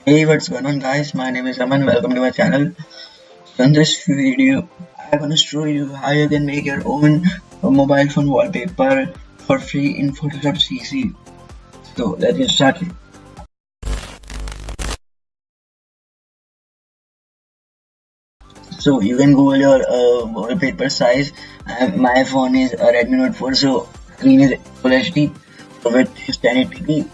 Hey, what's going on, guys? My name is Aman. Welcome to my channel. So in this video, I'm gonna show you how you can make your own mobile phone wallpaper for free in Photoshop CC. So let's get started. So you can Google your wallpaper size. My phone is a Redmi Note 4, so screen is Full HD, so width is 1080p,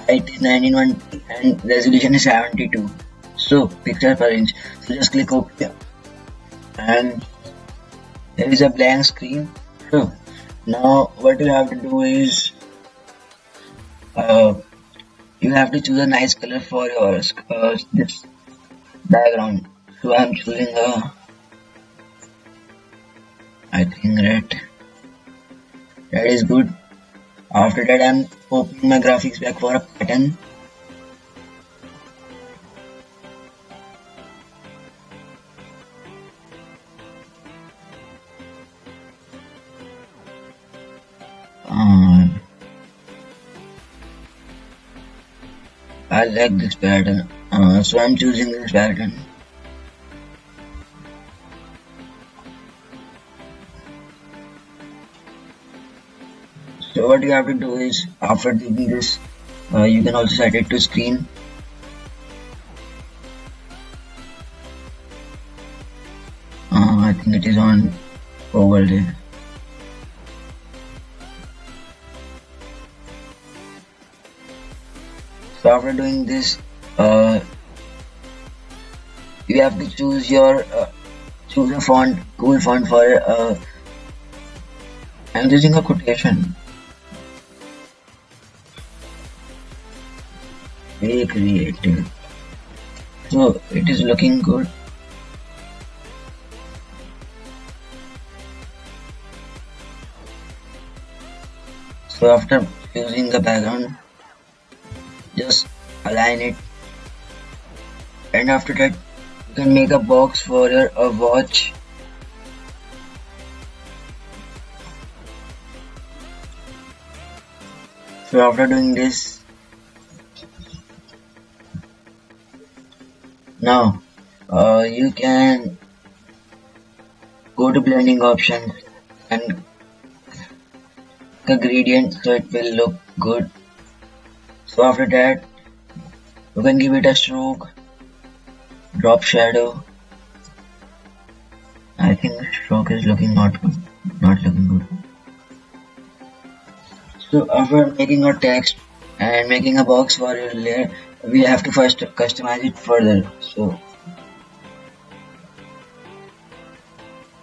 height is 1920, and resolution is 72. So pixels per inch. So just click OK, and there is a blank screen. So now what you have to do is uh, you have to choose a nice color for your this background. So I'm choosing I think red. Red is good. After that, I'm opening my graphics pack for a pattern. I like this pattern, so I'm choosing this pattern. So what you have to do is, after doing this, you can also set it to screen. I think it is on overlay. So after doing this, you have to choose your choose a font, cool font for. I'm using a quotation. Very creative. So it is looking good. So after using the background, just align it, and after that you can make a box for your watch. So after doing this, now you can go to blending options and the gradient so it will look good. So after that you can give it a stroke, drop shadow. I think the stroke is looking not good, not looking good. So after making a text and making a box for your layer, we have to first customize it further. So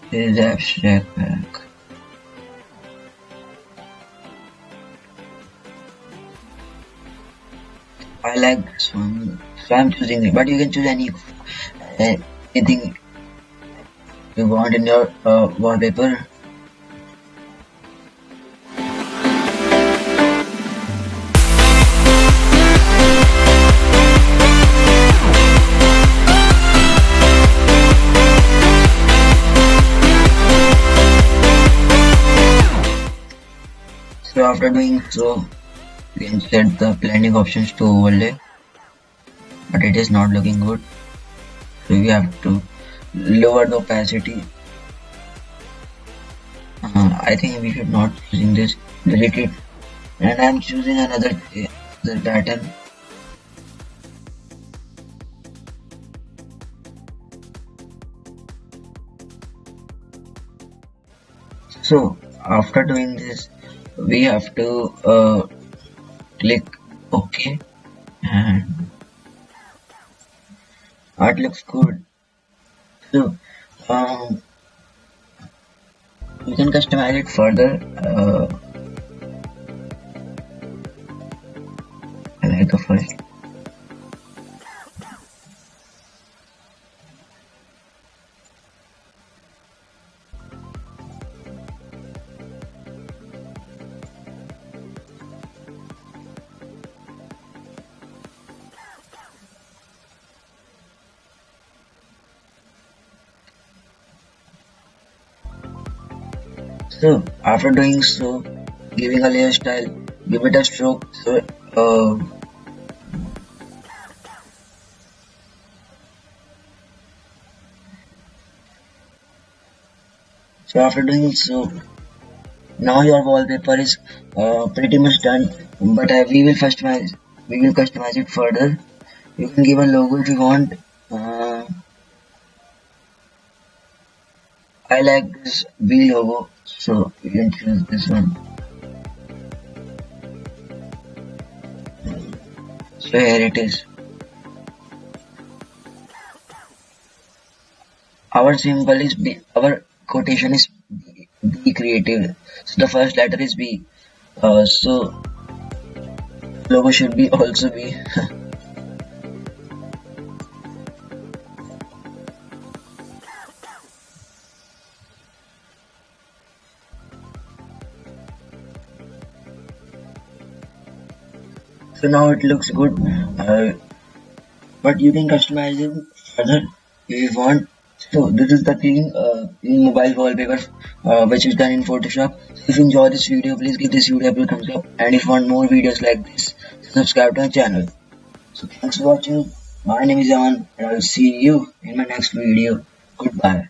this is abstract pack. I like this one, so I'm choosing it. But you can choose anything you want in your wallpaper. So after doing so, you can set the blending options to overlay, but it is not looking good. So you have to lower the opacity. I think we should not using this. Delete it, and I'm choosing another pattern. So after doing this, we have to click OK, and art looks good. So you can customize it further. I like the first. So after doing so, giving a layer style, give it a stroke. So So after doing so, now your wallpaper is pretty much done. But we will customize it further. You can give a logo if you want. Uh, I like this B logo, so you can choose this one. So here it is. Our symbol is B. Our quotation is be creative. So the first letter is B. So logo should be also B. So now it looks good. But you can customize it further if you want. So this is the thing in mobile wallpaper which is done in Photoshop. So if you enjoy this video, please give this video a thumbs up, and if you want more videos like this, subscribe to our channel. So thanks for watching. My name is Aman, and I will see you in my next video. Goodbye.